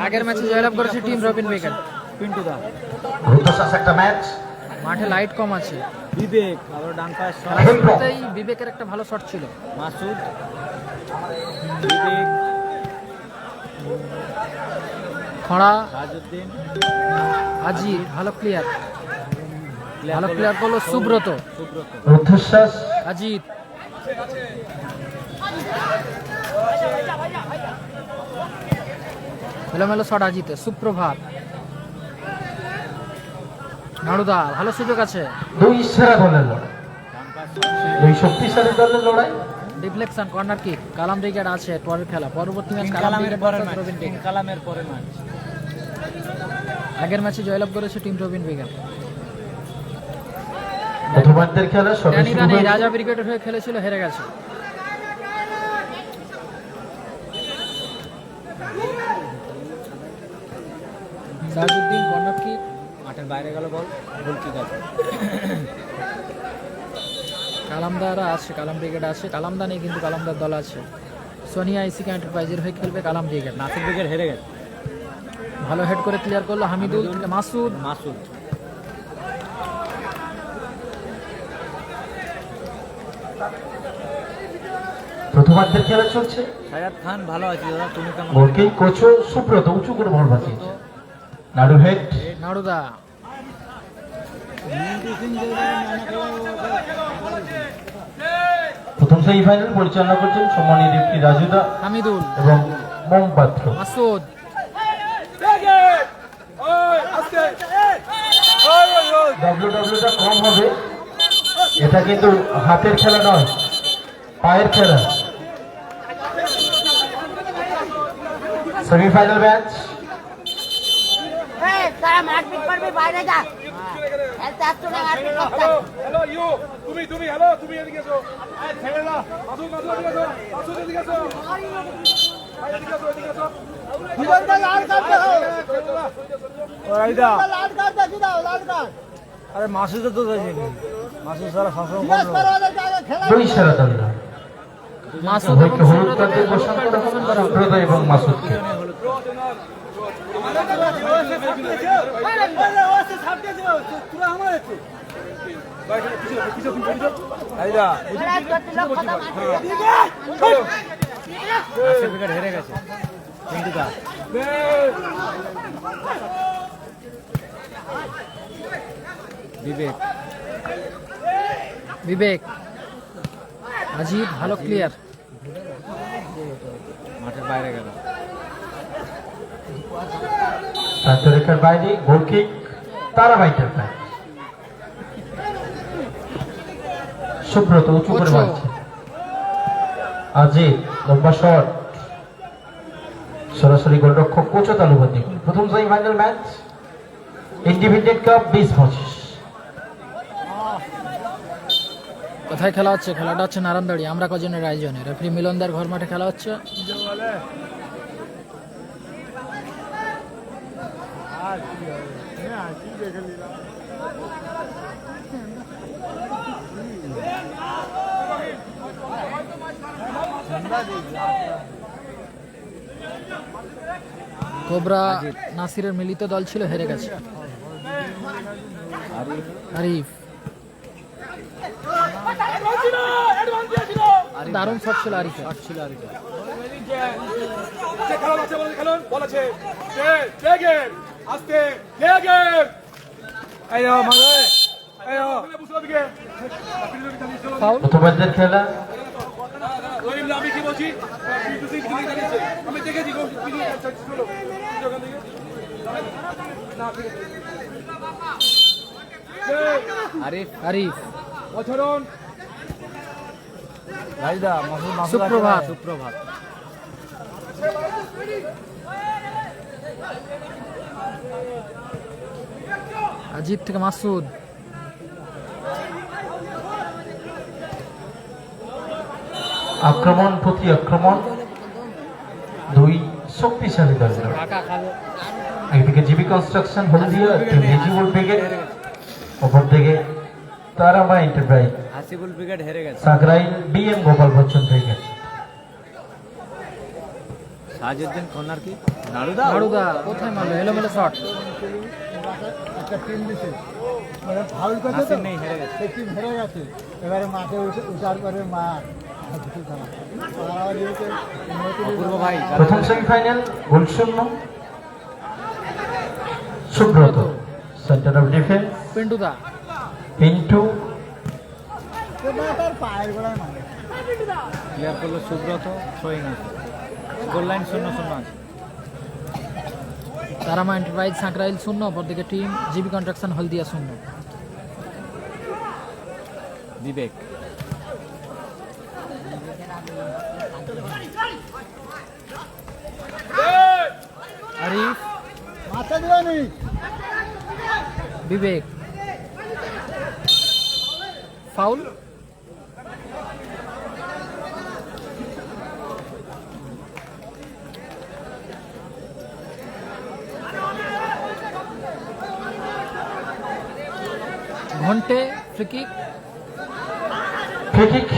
আগের ম্যাচে জয়লাভ করেছে টিম রবিন বেকার। পিন্টু দা একটা ম্যাচ, মাঠে লাইট কম আছে। বিবেক আবার ডান পাশ শুরুতেই বিবেকের একটা ভালো শট ছিল। মাসুদ বিবেক খড়া রাজউদ্দিন আজি ভালো ক্লিয়ার, ভালো ক্লিয়ার করলো সুব্রত। রুদ্ধশ্বাস আজিত এলোমেলো শট আজিতে। সুপ্রভাত নাড়ুদা ভালো সুযোগ আছে। দুই সেরা দলের লড়াই, দুই শক্তিশালী দলের লড়াই। Deflection corner kick. Kalam brigade আছে পরের খেলা, পরবর্তী ম্যাচ কালামের পরে কালামের পরে ম্যাচ। আগের ম্যাচে জয়লাভ করেছে টিম রবিন ব্রিগেড। প্রথমার্ধের খেলা সবে ড্যানি শুরু রানি হয়েছে। রাজা ব্রিগেডের হয়ে খেলেছিল, হেরে গেছে। সাজউদ্দিন কর্নার কিক, মাঠের বাইরে গেল বল, গোল কিক আছে। কালামদারা আছে, কালাম ব্রিগেড আছে। কালামদা নেই কিন্তু কালামদার দল আছে। সোনিয়া আইসিকা এন্টারপ্রাইজের হয়ে খেলবে কালাম ব্রিগেড। নাসির ব্রিগেড হেরে গেছে। ভালো হেড করে ক্লিয়ার করলো হামিদুল। মাসুদ মাসুদ প্রথমার্ধের খেলা চলছে। সায়াদ খান ভালো আছে দাদা, তুমি কেমন? গোলকিং কোচ সুব্রত উঁচু করে বল বাঁচিয়েছে। নাড়ু হেড নাড়ুদা প্রথম সেমিফাইনাল পরিচালনা করছেন সম্মানীয় ডিপটি রাজুদা হামিদুল এবং মম পাত্র। মাসুদ ডাব্লিউডাব্লিউটা কম হবে, এটা কিন্তু হাতের খেলা নয়, পায়ের খেলা। Semifinal match. তারা মারপিট করবে, বাইরে যা। খেলতে আসতো না, মারপিট করতে। হ্যালো ইউ, তুমি হ্যালো, তুমি এদিকে এসো। এই ছেড়ে দাও। মাসুদ এদিকে এসো। মাসুদ এদিকে এসো। এদিকে এসো, এদিকে এসো। দুইটা লাল কার্ড দাও। ওরাইদা লাল কার্ড দেখি দাও, লাল কার্ড। আরে মাসুদ তো যায়নি, মাসুদ সারা সবসময় জিজ্ঞেস করো ওদেরকে আগে খেলা। দুই সেরা দলরা মাসুদ এবং উভয়কে হলুদ কার্ড দিয়ে সুব্রতকে ঘোষণা করা ঘোষণা হলো, করা হলো। সুব্রত এবং মাসুদকে। আইদা খেলা করতে লোক কথা মারছে। নাসির ব্রিগেড হেরে গেছে। পিন্টু দা বিবেক বিবেক আজিত ভালো ক্লিয়ার। মাঠের বাইরে গেল। প্রান্তরেখার বাইরে গোলকিক তারাবাইটের প্রায়। সুব্রত উঁচু করে কোচো। মারছে। আজিত লম্বা শট, সরাসরি গোলরক্ষক কোচো তালুবন্দি। প্রথম সেমিফাইনাল ম্যাচ ইন্ডিপেন্ডেন্ট কাপ 20-25। কোথায় খেলা হচ্ছে? খেলাটা হচ্ছে নারায়ণদাড়ি আমরা কজনের আয়োজনে। রেফারি মিলনদার ঘর মাঠে খেলা হচ্ছে। কোবরা নাসিরের মিলিত দল ছিল, হেরে গেছে। আরিফ দারুণ শট ছিল আরিফের। যে খেলা আছে বলে খেলুন, বল আছে। প্লে গেম, আস্তে প্লে গেম। আইও মাগে আইও বুঝলো দিকে। ফাউল। প্রথমার্ধের খেলা রহিম, আমি কি বলছি? বিদ্যুৎ দিকে দাঁড়িয়েছে। আমি দেখেছি গো, চলো। ওখান থেকে। না, ঠিক আছে। আরিফ আরিফ অচরণ রাইদা মাসুদ সুপ্রভাত। সুপ্রভাত আজিত থেকে মাসুদ। আক্রমণ প্রতি আক্রমণ, দুই শক্তিশালী দল। একদিকে GB construction Haldia, Mejibul brigade, অপরদিকে তারামা এন্টারপ্রাইজ, হাসিবুল ব্রিগেড হেরে গেছে। Sagrail BM Gopal Bachchan brigade. Sajuddin corner কি নাড়ুদা নাড়ুদা কোথায় মারলো, এলোমেলো শট। একটা টিম দিছে মানে ফাউল করছে তো নাসির নেই, হেরে গেছে। সেই টিম হেরে গেছে, এবারে মাঠে উঠার পরে মা অপূর্ব ভাই প্রথম সেমিফাইনাল গোল শূন্য। সুব্রত সেন্টার অফ ডিফেন্স, পিন্টুদা পিন্টু তার পায়ের গোড়ায় মানে ক্লিয়ার করলো সুব্রত, থ্রোয়িং আছে, গোল লাইন 0-0 আছে। তারামা এন্টারপ্রাইজ সাঁকরাইল 0, অপরদিকে টিম জিবি কনস্ট্রাকশন হলদিয়া 0। বিবেক আরিফ, মাথা দিবানি বিবেক, foul. ঘন্টে free kick, free kick,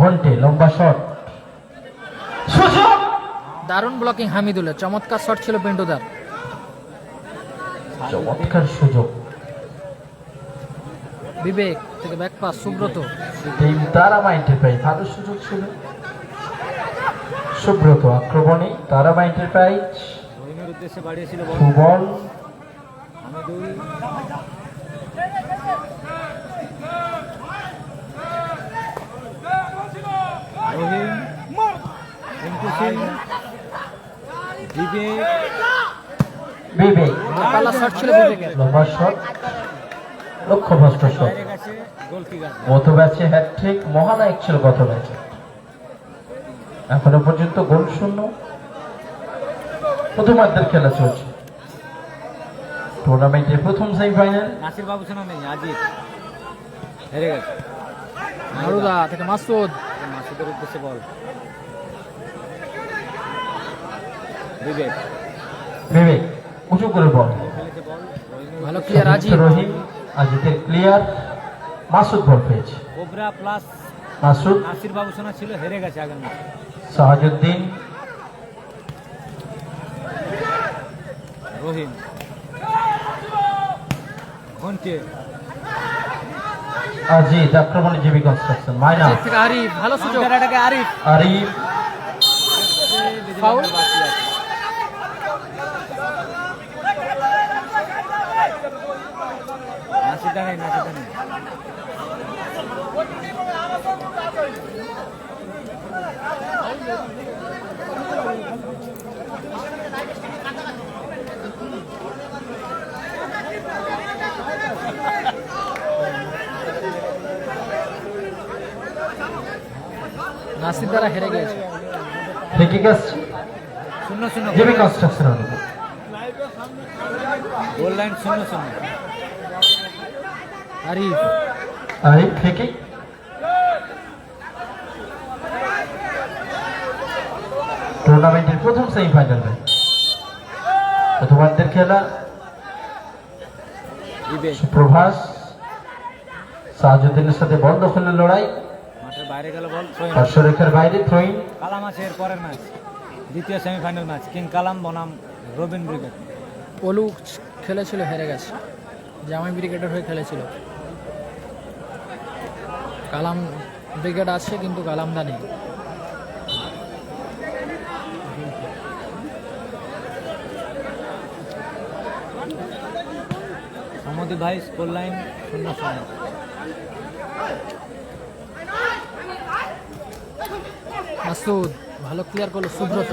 ঘন্টে লম্বা শট, সুযোগ, দারুণ ব্লকিং হামিদুলের, চমৎকার শট ছিল পিন্টুদার। চমৎকার সুযোগ। বিবেক থেকে back pass Subrata, team Tara Maa enterprise ভালো সুযোগ ছিল। সুব্রত আক্রমণে তারামা এন্টারপ্রাইজ, রহিমের উদ্দেশ্যে বাড়িয়েছিল বল, ফুটবল হামিদুল রহিম, রিঙ্কু সিং, বিবেক, বিবেক, পাল্লা শট ছিল বিবেকের। লম্বা শট, লক্ষ্যভ্রষ্ট শট। বাইরে গেছে, গোল কিক আছে। গত ম্যাচে হ্যাটট্রিক মহানায়ক ছিল গত ম্যাচে। এখনো পর্যন্ত গোল শূন্য। প্রথমার্ধের খেলা চলছে টুর্নামেন্টের প্রথম সেমিফাইনাল। নাসির বাবু সোনা নেই, আজিত হেরে গেছে। নাড়ুদা থেকে মাসুদ, মাসুদের উদ্দেশ্যে বল, বিবেক বিবেক উঁচু করে বল, খেলেছে বল, রহিমের ভালো ক্লিয়ার আজিব, রহিম, আজিতের ক্লিয়ার, মাসুদ বল পেয়েছে। কোবরা প্লাস মাসুদ, নাসির বাবু সোনা ছিল, হেরে গেছে আগের ম্যাচে। সাহাজউদ্দিন, রহিম, ঘন্টে, আজিত আক্রমণে জিবি কনস্ট্রাকশন, মাইনা, আজিব থেকে আরিফ, ভালো সুযোগ, কাউন্টার আরিফ, আরিফ, ফাউল। বাকি আছে। নাসিরদা নেই, নাসিরদা নেই। নাসির দ্বারা হেরে গিয়েছে। ফ্রি আসছে 0-0 জিবি কনস্ট্রাকশন। গোল লাইন 0-0। আরিফ, আরিফ ফ্রি টুর্নামেন্টের প্রথম সেমিফাইনাল ম্যাচ। প্রথমার্ধের খেলা। বিবেক সুপ্রভাস সাহাজউদ্দিনের সাথে বল দখলের লড়াই, মাঠের বাইরে গেল বল, থ্রোইন। পার্শ্বরেখার বাইরে থ্রোইন। কালাম আছে এর পরের ম্যাচ, দ্বিতীয় সেমিফাইনাল ম্যাচ, কিং কালাম বনাম রবিন ব্রিগেড। পলু খেলেছিল, হেরে গেছে। জামাই ব্রিগেডের হয়ে খেলেছিল। কালাম ব্রিগেড আছে কিন্তু কালামদা নেই। সমুদ্র ভাই স্কোর লাইন 0-0। মাসুদ ভালো ক্লিয়ার করলো, সুব্রত,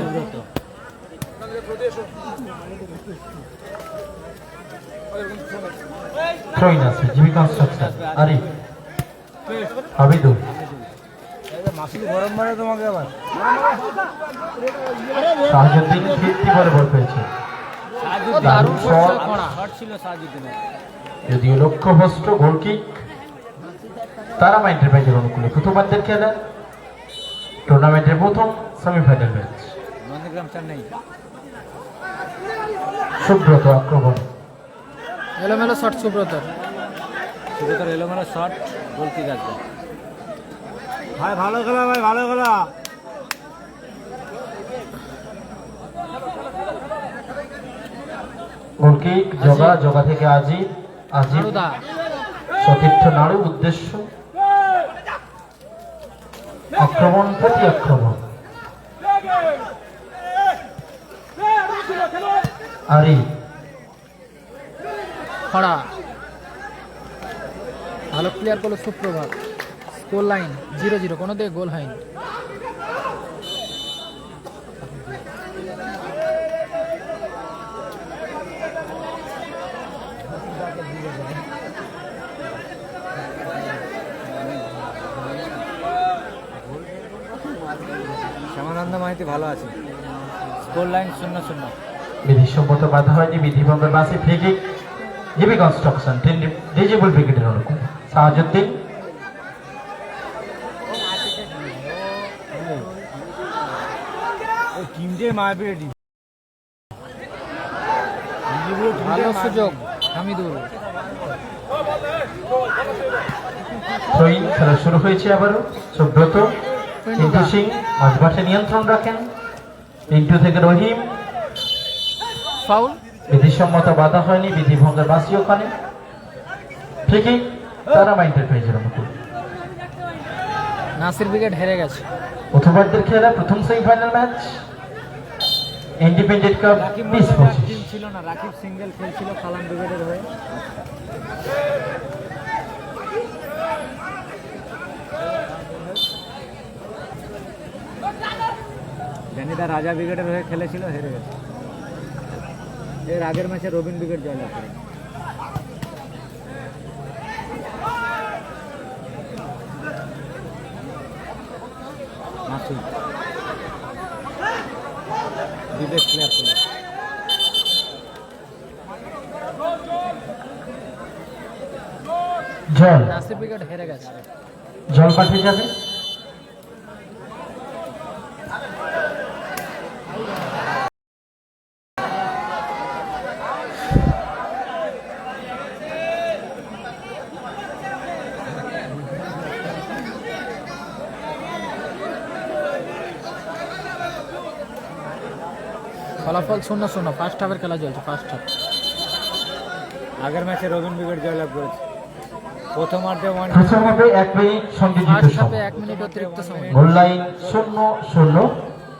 থ্রোইন আছে জিবি কনস্ট্রাকশন, আরিফ, হাবিদুল, মাসুদ গরম মারে তোমাকে আবার সাহাজউদ্দিন ফিরতি বলে বল পেয়েছে। দারুণ শট করা। শট ছিল সাজিদিনের। যদিও লক্ষ্যভ্রষ্ট গোল কিক। তারামা এন্টারপ্রাইজের অনুকূলে প্রথমার্ধের খেলা, টুর্নামেন্টের প্রথম সেমিফাইনাল ম্যাচ। নন্দীগ্রাম চেন্নাই। সুব্রত আক্রমণ, এলোমেলো শট সুব্রত, সুব্রতর এলোমেলো শট, গোল কিক আসবে। ভাই ভালো খেলা, ভাই ভালো খেলা। গোলকিক জগা, জগা থেকে আজিব, আজিব নারুদা সতীর্থ নাড়ু, উদ্দেশ্য আক্রমণ, প্রতি আক্রমণ। আরি খড়া ভালো ক্লিয়ার করলো সুপ্রভাত। স্কোর লাইন 0-0, কোনো দিকে গোল হয়নি। শ্যামানন্দ মাইতি ভালো আছে। Score line 0-0। বিধিসম্মত বাধা হয়নি, বিধিভঙ্গের বাসে free kick, GB construction disable ক্রিকেটের হল সাহাজুদ্দিন। টিম যে মারপিট, ভালো সুযোগ হামিদুল। থ্রোইন খেলা শুরু হয়েছে আবারও। সুব্রত, টিন্টু সিং মাঝমাঠে নিয়ন্ত্রণ রাখেন। টিন্টু থেকে রহিম, ফাউল। বিধিসম্মত বাধা হয়নি, বিধিভঙ্গের বাসি ওখানে ফ্রি কিক তারা এন্টারপ্রাইজের অনুকূল। নাসির ব্রিগেড হেরে গেছে। প্রথমবারদের খেলা প্রথম semifinal match independent cup Rakib 20-25। Team ছিল না, রাকিব সিঙ্গেল খেলছিল কালাম ব্রিগেডের হয়ে। জানিদা রাজা ব্রিগেডের হয়ে খেলেছিল, হেরে গেছে। এর আগের ম্যাচে রবিন ব্রিগেড জয়লাভ করে। মাসুদ বিবেক ক্লিয়ার করল। জল নাসির ব্রিগেড হেরে গেছে। জল পাঠিয়ে যাবে। ফলাফল 0-0, ফার্স্ট হাফের খেলা চলছে। ফার্স্ট হাফ আগের ম্যাচে রবিন ব্রিগেড জয়লাভ করেছে। প্রথমার্ধে প্রথমভাবে 1 মিনিট সংযোজিত ফার্স্ট হাফে সময়, 1 মিনিট অতিরিক্ত সময়। গোল লাইন 0-0।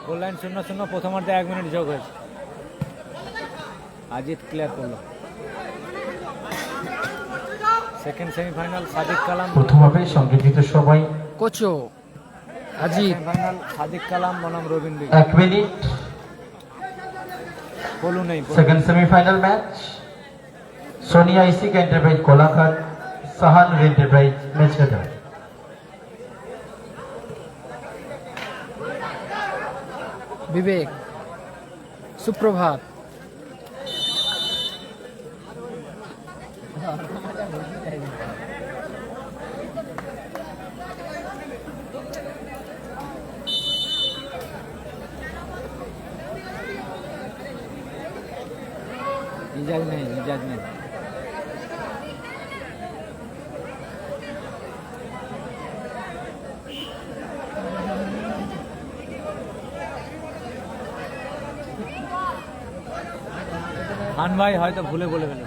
গোল লাইন 0-0, প্রথমার্ধে 1 মিনিট যোগ হয়েছে। আজিত ক্লিয়ার করলো। সেকেন্ড সেমিফাইনাল সাদিক কালাম, প্রথমভাবে সংযোজিত সময় কোচো আজিব। সেমিফাইনাল সাদিক কালাম বনাম রবিন ব্রিগেড। 1 মিনিট। পলু নেই। সেকেন্ড সেমিফাইনাল ম্যাচ সোনিয়া ইসিক এন্টারপ্রাইজ কোলাঘাট, সাহান এন্টারপ্রাইজ মেচেদা। বিবেক, সুপ্রভাত। ইজাজ নেই, ইজাজ নেই। খান ভাই হয়তো ভুলে বলে গেল।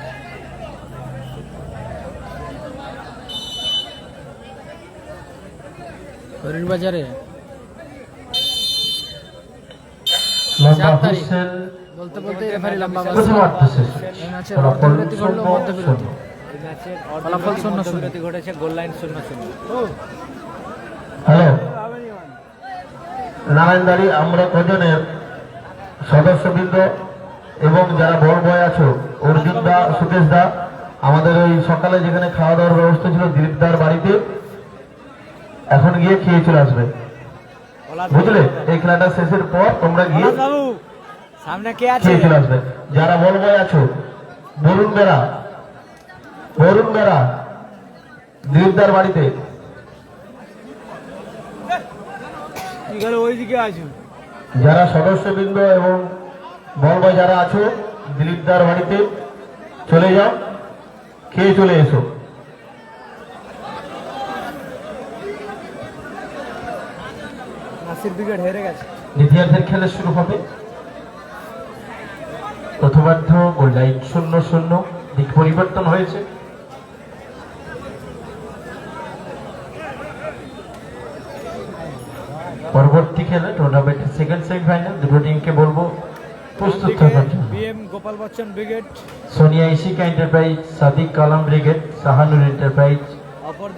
হরির বাজারে লম্বা 4 তারিখ। হুইসেল, বলতে বলতে রেফারি লম্বা বাস। প্রথমার্ধ শেষ। এই ম্যাচের ফলাফল অর্ধবিরতি ঘটলো, 0-0। মধ্যবিরতি। এই ম্যাচের ফলাফল 0-0। মধ্যবিরতি ঘটেছে, গোল লাইন 0-0। হ্যালো, নারায়ণদারি আমরা কজনের সদস্যবৃন্দ এবং যারা বড় বয় আছো, অর্জুন দা, সুকেশ দা, আমাদের ওই সকালে যেখানে খাওয়া দাওয়ার ব্যবস্থা ছিল দিলীপদার বাড়িতে, এখন গিয়ে খেয়ে চলে আসবে, বুঝলে? এই খেলাটা শেষের পর তোমরা গিয়ে বাবু সামনে কে আছে? খেয়ে চলে আসবে। যারা বড় বয় আছো, বরুণ বেড়া দিলীপদার বাড়িতে, কি গেল ওইদিকে আছো? যারা সদস্যবৃন্দ এবং বলবয় যারা আছো, দিলীপদার বাড়িতে চলে যাও, খেয়ে চলে এসো। নাসির ব্রিগেড হেরে গেছে। দ্বিতীয়ার্ধের খেলা শুরু হবে। প্রথমার্ধ গোল লাইন 0-0, দিক পরিবর্তন হয়েছে। পরবর্তী খেলা টুর্নামেন্টের সেকেন্ড সেমিফাইনাল, দুটো টিমকে বলবো প্রস্তুত থাকার জন্য। BM Gopal Bachchan brigade, Sonia ইসিকা enterprise, Sadiq কালাম ব্রিগেড, সাহানুর এন্টারপ্রাইজ,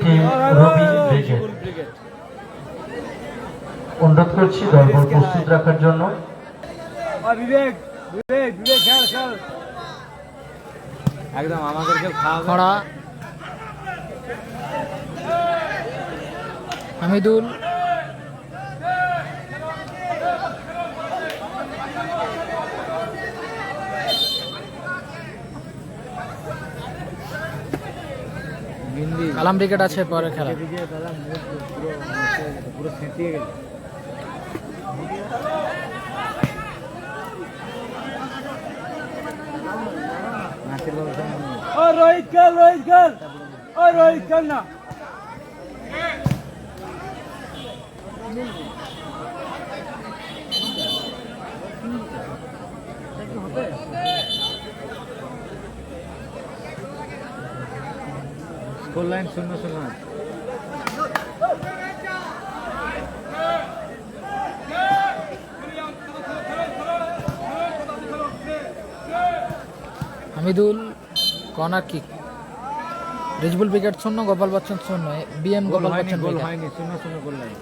টিম রবি ব্রিগেড। ব্রিগেড অনুরোধ করছি দলবল প্রস্তুত রাখার জন্য। বিবেক বিবেক বিবেক খেল খেল একদম আমাদেরকে খাওয়াবে। খড়া হামিদুল, হিন্দি কালাম ব্রিগেড আছে পরে খেলা। এদিকে দাদা মুখ পুরো পুরো ফেটিয়ে গেল। নাসির বাবু ও রোহিত খেল রোহিত খেল ও রোহিত খেল না। Score line 0-0। Hamidul corner kick. Rejibul brigade 0, Gopal Bachchan 0, BM Gopal Bachchan goal brigade. হয়নি 0-0 গোল লাইন।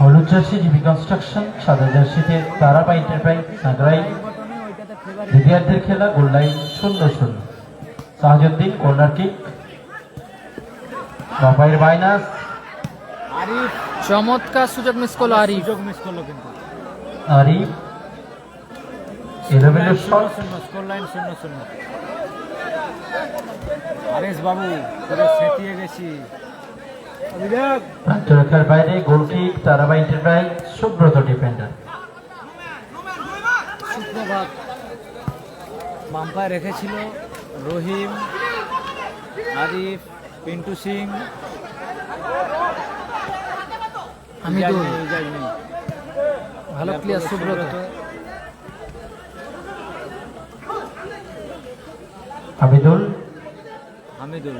হলুদ জার্সি জিবি কনস্ট্রাকশন, সাদা জার্সিতে তারাপা এন্টারপ্রাইজ সাগরাই। দ্বিতীয়ার্ধের খেলা, goal line 0-0। Sahajuddin corner kick, বাপাইয়ের মাইনাস। আরিফ চমৎকার সুযোগ মিস করলো আরিফ। সুযোগ মিস করলো কিন্তু। আরিফ এলোমেলো শট। Score line 0-0। আরেশ বাবু পুরো সেটিয়ে গেছি। বিবেক প্রান্তরেখার বাইরে goal kick, Tarapa enterprise, Subrata defender. Suprabhat বাম্পায় রেখেছিল রহিম, আরিফ, পিন্টু সিং, হামিদুল ইজাজ নেই। ভালো প্লেয়ার সুব্রত। হামিদুল হামিদুল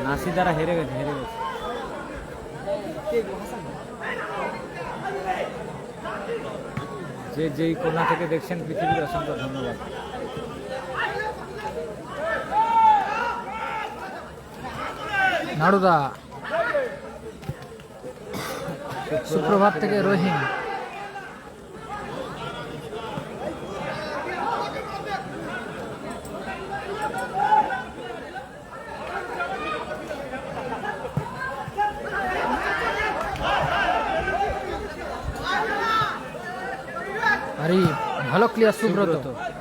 নাসি দ্বারা হেরে গেছে যে যেই কোণা থেকে দেখছেন পৃথিবীর অসংখ্য ধন্যবাদ। নাড়ুদা, সুপ্রভাত থেকে রহিম। আরিফ ভালো প্লেয়ার সুব্রত।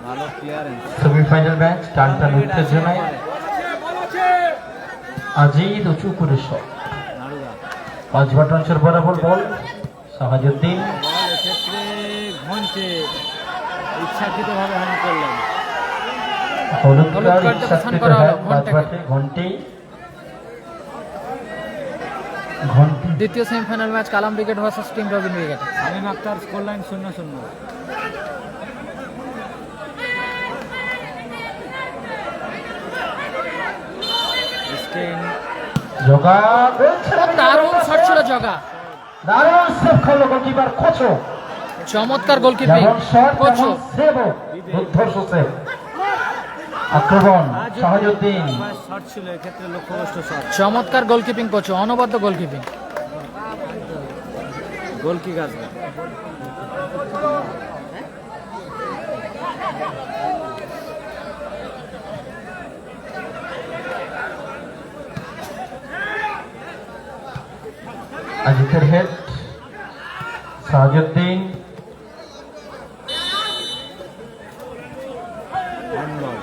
ভালো প্লেয়ার। সেমিফাইনাল ম্যাচ, টানটান উত্তেজনায় আজিদ উঁচু করে শট। নাড়ুদা 5 বাটনসের বরাবর বল, সাহাজউদ্দিন। বল এক্ষেত্রে ঘন্টে ইচ্ছাকৃতভাবে হানি করলেন। হলুদ হলুদ কার্ড কার্ড দেখান ইচ্ছাকৃত করা হলো হয়, বাদ বাটে ঘন্টি। ঘন্টি দ্বিতীয় semifinal match Kalam brigade versus team Robin brigade. Shamim Akhtar, score line 0-0। Jaga দারুণ শট ছিল জগা। দারুণ সেভ করলো গোলকিপার কোচো। চমৎকার গোলকিপিং যেমন শট কোচো। তেমন সেভও, দুর্ধর্ষ সেভ। আক্রমণ সাহাজউদ্দিন। শট ছিল এক্ষেত্রে লক্ষ্যভ্রষ্ট শট। চমৎকার গোলকিপিং কোচো, অনবদ্য গোলকিপিং। গোল কিক আসবে। আজিতের হেড, সাহাজউদ্দিন। হ্যান্ডবল।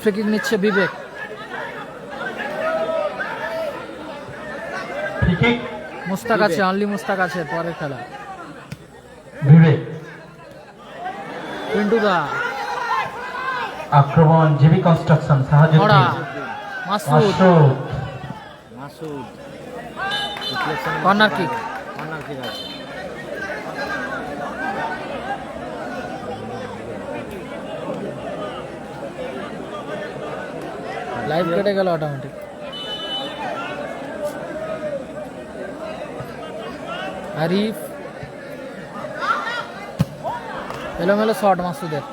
ফ্রি কিক নিচ্ছে বিবেক। ফ্রি কিক মুস্তাক আছে, অনলি মুস্তাক আছে পরের খেলা। বিবেক। পিন্টু দা, আক্রমণ জিবি কনস্ট্রাকশন ওরা Sahajuddin. Masud, Masud corner kick. Corner kick আছে। লাইভ কেটে গেল অটোমেটিক। আরিফ, এলোমেলো শট মাসুদের।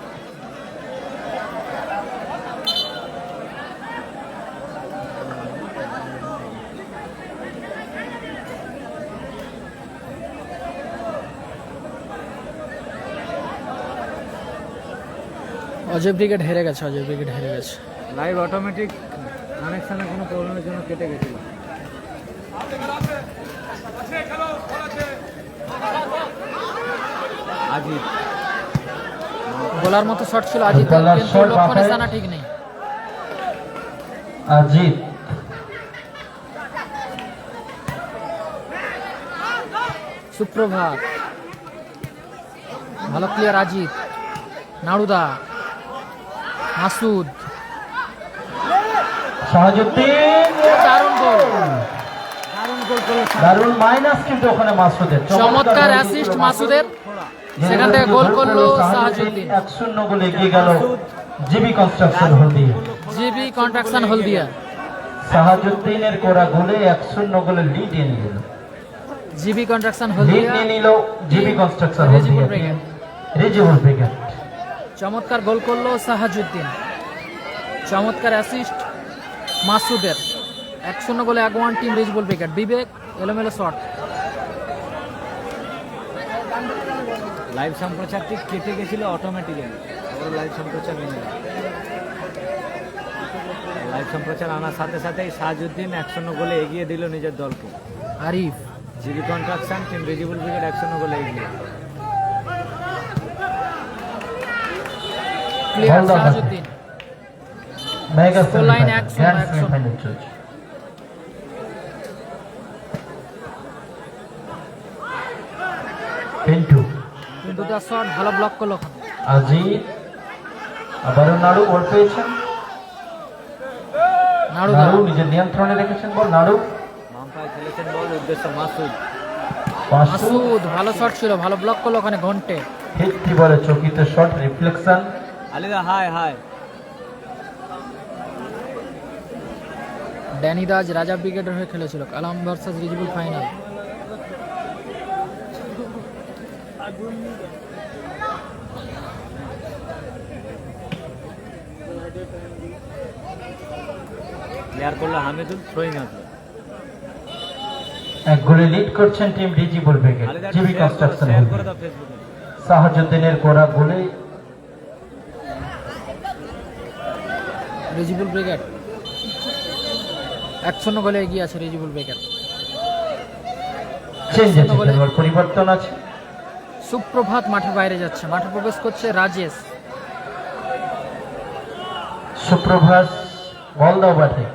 অজয় ব্রিগেড হেরে গেছে, অজয় ব্রিগেড হেরে গেছে। লাইভ অটোমেটিক কানেকশনের কোনো প্রবলেমের জন্য কেটে গেছিল। আজিত গোলার মতো শট ছিল আজিত, গোলার কিন্তু শট লক্ষ্য মাথায়। নিশানা ঠিক নেই। আজিত। সুপ্রভাত, ভালো প্লেয়ার আজিত। নাড়ুদা, মাসুদ, সাহায্যুদ্দিন। দারুণ গোল, দারুণ গোল করলো। দারুণ মাইনাস কিন্তু ওখানে মাসুদের। চমৎকার অ্যাসিস্ট মাসুদের। সেখান থেকে গোল করলো সাহাজুদ্দিন। 1-0 গোলে এগিয়ে গেল GB construction Haldia. GB construction হলদিয়া। সাহায্যুদ্দিনের করা গোলে 1-0 গোলে লিড এনে নিল। জিবি কন্ট্রাকশন লিড হলদিয়া, নিয়ে নিল জিবি কনস্ট্রাকশন রেজিবুল হলদিয়া। ব্রিগেড। রেজিবুল ব্রিগেড। চমৎকার গোল করলো সাহাজুদ্দিন। চমৎকার অ্যাসিস্ট মাসুদের। 1-0 গোলে আগুয়ান টিম রেজিবুল ব্রিগেড। বিবেক, এলোমেলো শট। লাইভ সম্প্রচারটি কেটে গেছিল অটোমেটিক্যালি, আবার লাইভ সম্প্রচার নিয়ে নিল। লাইভ সম্প্রচার আনার সাথে সাথেই সাহাজুদ্দিন 1-0 গোলে এগিয়ে দিল নিজের দলকে। Arif, GB construction team Rejibul brigade 1-0 গোলে এগিয়ে। প্লেয়ার ভালো Sahajuddin. Mega score line semifinal, 1-0, grand 1-0। Semifinal চলছে। পিন্টু। কিন্তু তার শট ভালো ব্লক করলো ওখানে। আজিত। আবারও নাড়ু বল পেয়েছেন। নাড়ুদা, নাড়ু নিজের নিয়ন্ত্রণে রেখেছেন বল। নাড়ু বাম পায়ে খেলেছেন বল, উদ্দেশ্য মাসুদ। মাসুদ ভালো শট ছিল, ভালো ব্লক করলো ওখানে ঘন্টে। হিটটি বলে চকিত শট রিফ্লেকশন। আলিদা high high. Danny Das Raja ব্রিগেডের হয়ে খেলেছিল। Kalam versus Rejibul final. Player করলো হামিদুল, থ্রোয়িং আসলো। এক গোলে লিড করছেন টিম রেজিবুল ব্রিগেড। আলিদা জিবি কনস্ট্রাকশন শেয়ার করে দাও ফেসবুকে। সাহাজুদ্দিনের করা গোলে রেজিবুল ব্রিগেড 1-0 গোলে এগিয়ে আছে রেজিবুল ব্রিগেড। চেঞ্জ আছে, খেলোয়াড় পরিবর্তন আছে। সুপ্রভাত মাঠের বাইরে যাচ্ছে, মাঠে প্রবেশ করছে রাজেশ। সুপ্রভাস বল দাও মাঠে।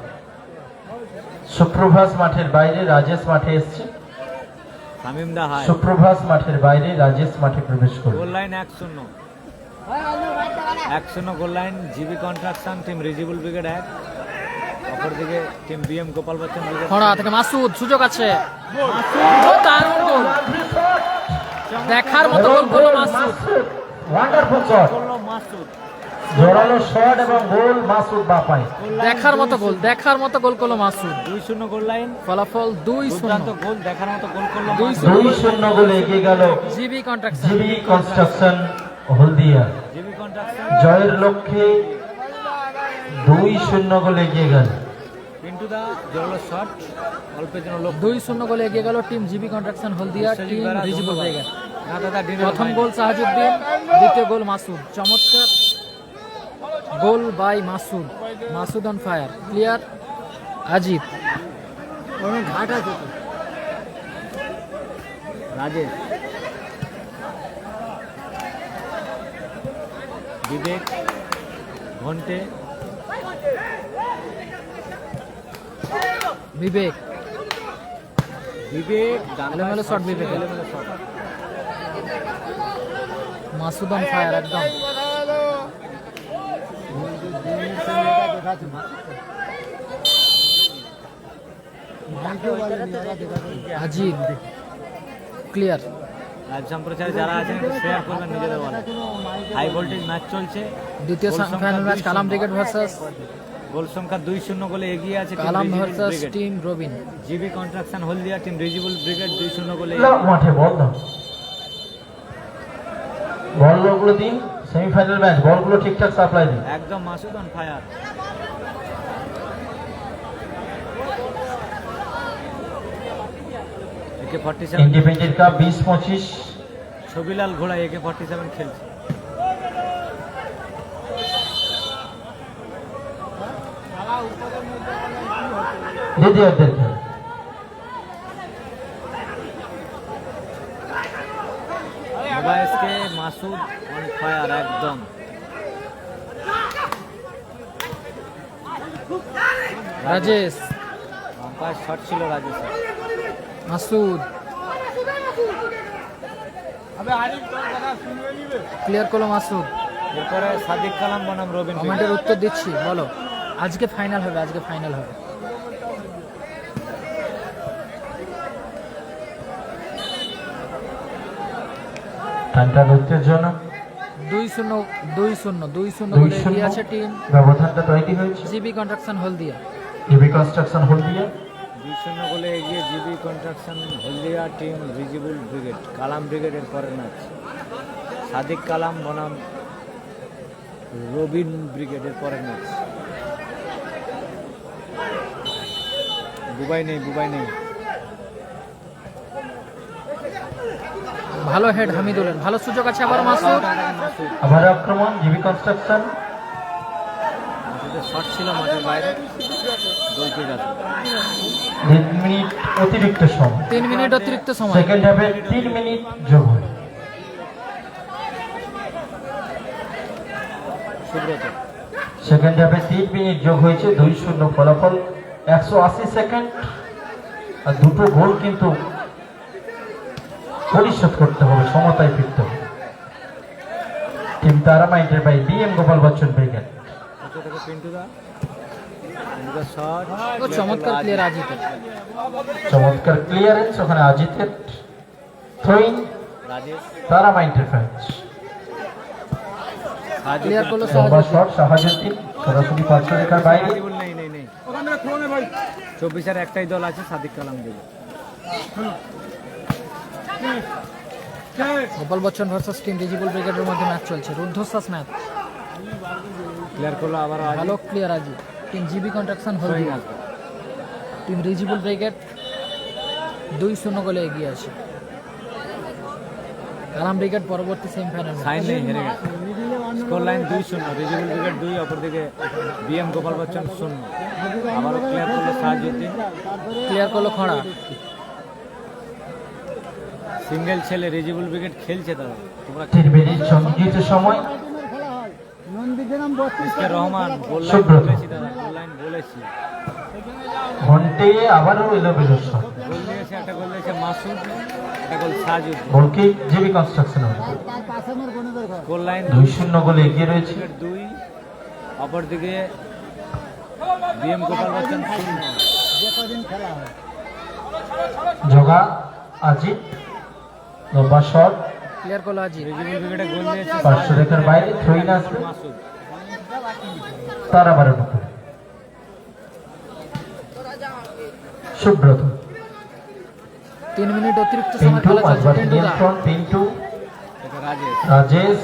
সুপ্রভাস মাঠের বাইরে, রাজেশ মাঠে এসছে। তামিম দা হাই। সুপ্রভাস মাঠের বাইরে, রাজেশ মাঠে প্রবেশ করবে। Goal line 1-0। 1-0 goal line. GB construction team Rejibul brigade 1। অপরদিকে team BM Gopal Bachchan brigade. খড়া থেকে মাসুদ, সুযোগ আছে। ও দারুণ গোল, দেখার মতো গোল করলো মাসুদ। ওয়ান্ডারফুল শট, করলো মাসুদ। জোরালো শট এবং গোল মাসুদ বাপায়। দেখার মতো গোল, দেখার মতো গোল করলো মাসুদ। 2-0 goal line. ফলাফল 2-0। দুর্দান্ত গোল, দেখার মতো গোল করলো 2-0 2-0 গোলে এগিয়ে গেল GB construction. GB construction Haldia. GB construction. জয়ের লক্ষ্যে 2-0 গোলে এগিয়ে গেল। পিন্টু দা জোরালো শট, অল্পের জন্য লোক। 2-0 গোলে এগিয়ে গেল team GB construction Haldia, team Rejibul brigade. না দাদা ডিনার প্রথম গোল সাহাজুদ্দিন, দ্বিতীয় গোল মাসুদ। চমৎকার goal by Masud. Masud on fire. Player Ajit. ঘাট আছে তো। রাজেশ, বিবেক, ঘন্টে, বিবেক বিবেক ডান পায়ে এলোমেলো shot বিবেক। এলোমেলো shot। মাসুদ অন ফায়ার একদম। আজিব ক্লিয়ার। লাইভ সম্প্রচারে যারা আছেন একটু শেয়ার করবেন নিজেদের বলে। হাই ভোল্টেজ ম্যাচ চলছে। দ্বিতীয় গোল সংখ্যা final match 2-0 Kalam brigade versus goal সংখ্যা 2-0 গোলে এগিয়ে আছে team Kalam Rejibul versus brigade. Team Robin. GB construction Haldia team Rejibul brigade 2-0 গোলে মাঠে বল দাও, বলগুলো দিন। সেমিফাইনাল ম্যাচ, বলগুলো ঠিকঠাক সাপ্লাই দিন। একদম Masud on fire. AK-47 independent cup 20-25 Chhabilal ঘোড়া AK-47 খেলছে। দিদিয়ারদের খেল। মোবাইসকে মাসুদ অন ফায়ার একদম। রাজেশ আম্পায়ার শট ছিল রাজেশের। মাসুদ ক্লিয়ার করলো মাসুদ। এরপরে সাদিক কালাম বনাম রবিন কমেন্টের উত্তর দিচ্ছি, বলো। আজকে ফাইনাল হবে, আজকে ফাইনাল হবে। টানটা উত্তেজনক। 2-0 গোলে এগিয়ে আছে টিম ব্যবধানটা তৈরি হয়েছে। জিবি কন্ট্রাকশন হলদিয়া। ইবি কনস্ট্রাকশন হলদিয়া 2-0 গোলে এগিয়ে GB construction Haldia team Rejibul brigade. কালাম ব্রিগেডের পরের ম্যাচ সাদিক কালাম বনাম রবিন ব্রিগেডের পরের ম্যাচ। বুবাই নেই। ভালো হেড হামিদুলের, ভালো সুযোগ আছে আবার মাসুদ। মাসুদ আবার আক্রমণ জিবি কনস্ট্রাকশন। শট ছিল মাঠের বাইরে, গোলকিক আছে। 3 মিনিট অতিরিক্ত সময়। 3 মিনিট অতিরিক্ত সময়। সেকেন্ড হাফে 3 মিনিট যোগ হয়। সুব্রত সেকেন্ড হাফে 3 মিনিট যোগ হয়েছে। 2-0 ফলাফল। 180 সেকেন্ড আর দুটো গোল কিন্তু পরিশোধ করতে হবে, সমতায় ফিরতে হবে। টিম তারামাইটের ভাই বিএম গোপাল বচ্চন ব্রিগেড। কোথা থেকে পিন্টুদা শট ও চমৎকার প্লেয়ার আজিতের। চমৎকার ক্লিয়ারেন্স ওখানে আজিতের। থ্রোইং রাজেশ তারামাইটের ফ্যান্স। ক্লিয়ার করলো লম্বা সাহায্য। শট শাহাজুদ্দিন সরাসরি 500 রেখার বাইরে। নেই 24 একটাই দল আছে সাদিক কালাম দেবে। গোপাল বচ্চন ভার্সেস টিম রিজিবল ব্রিগেডের মধ্যে ম্যাচ চলছে, রুদ্ধশ্বাস ম্যাচ। ক্লিয়ার করলো আবার ভালো ক্লিয়ার আজি team GB construction Haldia. Team Rejibul brigade 2-0 গোলে এগিয়ে আছে। কালাম ব্রিগেড পরবর্তী সেমিফাইনাল সাইন নেই, হেরে গেছে। স্কোর লাইন 2-0, রিজিবল ব্রিগেড 2, অপরদিকে বিএম গোপাল বচ্চন 0। আবারও ক্লিয়ার করলো সাহাজুদ্দিন। ক্লিয়ার করলো খড়া। সিঙ্গেল ছেলে রিজিবল ব্রিগেড খেলছে তারা। তোমরা 3 মিনিট সংগৃহীত সময়। Mister Rahman goal line Subrata. বলেছি দাদা, গোল লাইন বলেছি। ঘন্টে আবারও এলোমেলো শট। গোল দিয়েছে, একটা গোল দিয়েছে মাসুদ, একটা গোল সাহাজুদ্দিন। গোলকি জিবি কনস্ট্রাকশন হল। গোল লাইন 2-0 গোলে এগিয়ে রয়েছে। 2, অপরদিকে বিএম গোপাল বচ্চন 0। জগা আজিত লম্বা শট ক্লিয়ার করলো আজি। রিজিবল ব্রিগেডে গোল দিয়েছে 500 রেখার বাইরে। থ্রোইন আসবে মাসুদ। তারাবারের উপরে। সুব্রত 3 মিনিট অতিরিক্ত সময় পিন্টু খেলা চলছে। মাঝবাড়ি টিন্টুদা নিয়ন্ত্রণ। পিন্টু এটা রাজেশ। রাজেশ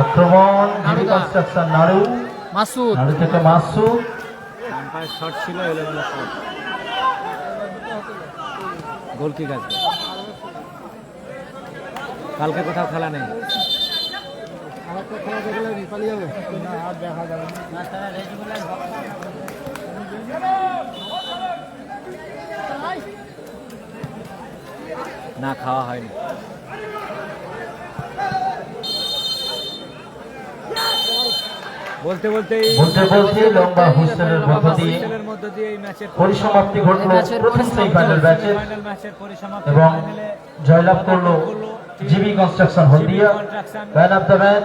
আক্রমণ জিবি কনস্ট্রাকশন। নাড়ু মাসুদ নাড়ু থেকে মাসুদ। আম্পায়ার শট ছিল, এলোমেলো শট। গোল কিক আছে। কালকে কোথাও খেলা নেই। না, খাওয়া হয়নি। বলতে বলতে লম্বা হুইসেলের মধ্য দিয়ে মধ্য দিয়ে এই ম্যাচের পরিসমাপ্তি ঘটলো ম্যাচের প্রথম পরিসমাপ্তি সেমিফাইনাল ম্যাচের ফাইনাল ম্যাচের পরিসমাপ্তি এবং ফাইনালে জয়লাভ করলো GB construction Haldia. Man of the match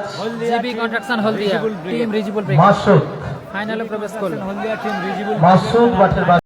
GB construction Haldia team Rejibul brigade Masud. ফাইনালে প্রবেশ করলো। হলদিয়া টিম রিজিবল মাসুদ মাঠের